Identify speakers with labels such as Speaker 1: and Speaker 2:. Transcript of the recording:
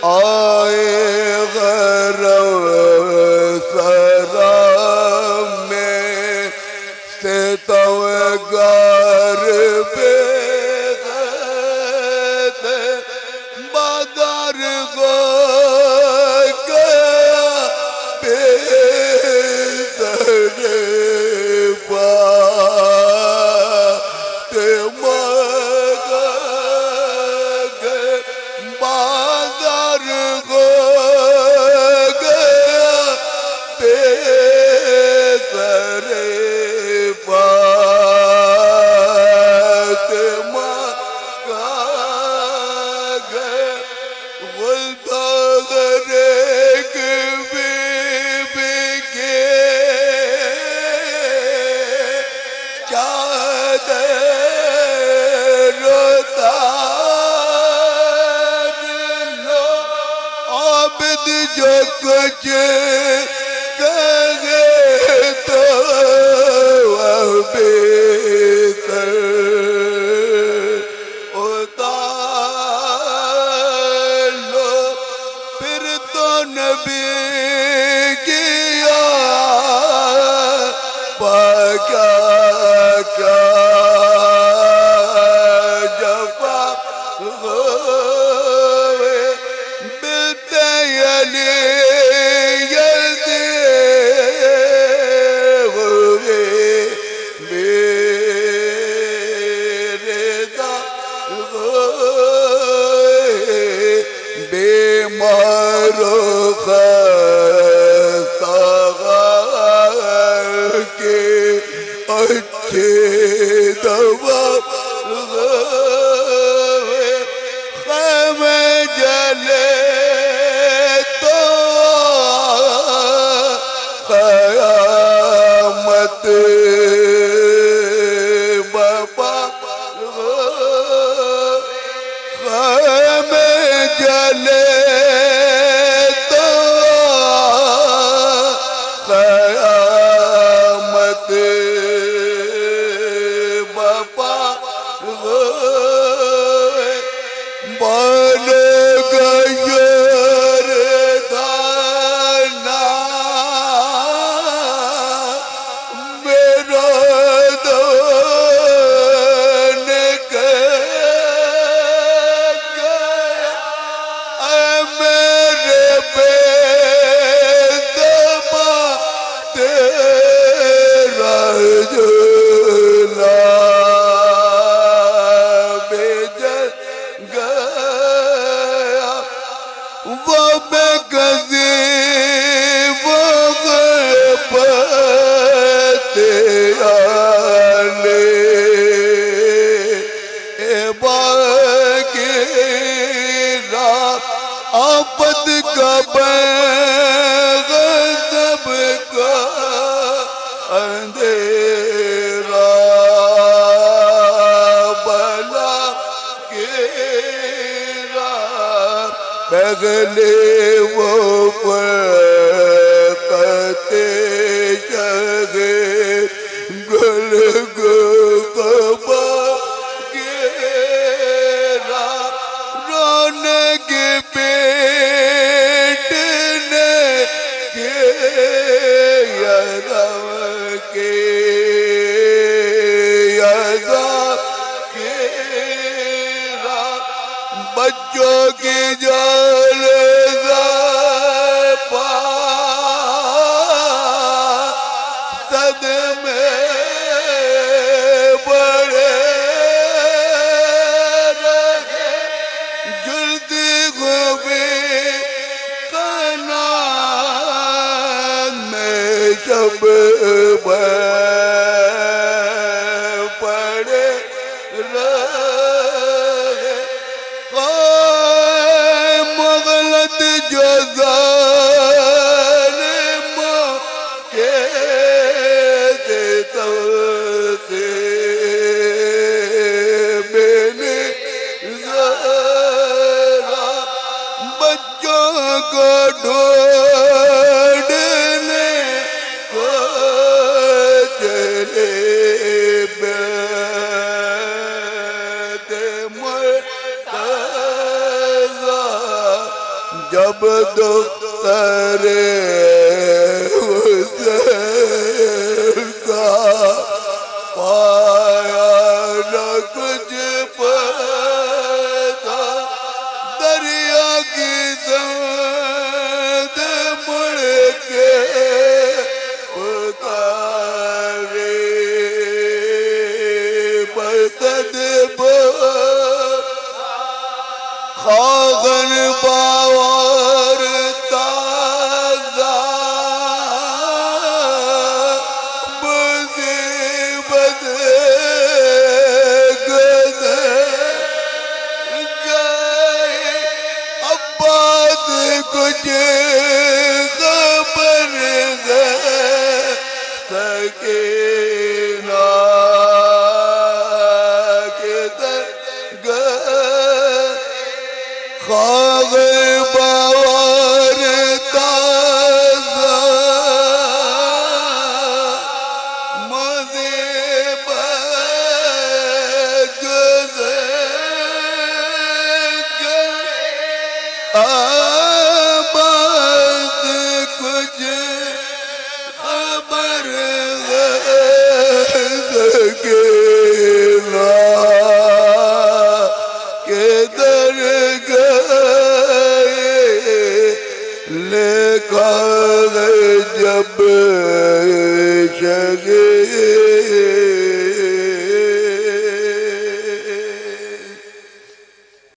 Speaker 1: آئے غرو سرا میں ستم گر بے غیرت بدر گو گیا بے در بات مگر بدر گو گیا بے در بات مگر غلطہ غریق بی کے چادر اتار لو عابد جو کچھ کہے تو وہ بہتر اتار لو پھر تو نبی کیا پاکا کیا جفا ہوئے بلتے علی یلدی ہوئے میرے دا ہوئے بیمار و خستہ کے اچھے دوا ہوئے خیمے جلے تو قیامت بابا خیمے جلے تو قیامت بابا بن گیر دانا میرا دون کے گیا اے میرے بے دبا تیرا جلا بجل گیا وہ بے گزی وہ غربت آلے اے باغیرہ آفت کا غضب کا اندھیرا بلا گیرا پہلے وہ فرقت شغیر گل گبا گیرا رونے کے پیٹ نے بچوں کی جال پا صدمے بڑے رہے جلدی خوبی قنات میں شب پڑے رہے مغلط جو ظالموں کے دیتا سے میں نے ذرا بچوں کو ڈھونڈنے کو چلے بیت جب دختر حسین کا پایا نہ کچھ پتا دریا کی سمت مڑ کے پکارے برسد خاغن باور تازہ مصیبت گزر گئے عباس کچھ خبر سکینہ کدھر گئے خاغ باور تازہ مصیبت گزر گئے عباس کچھ خبر سکینہ کدھر گئے لکھا ہے جب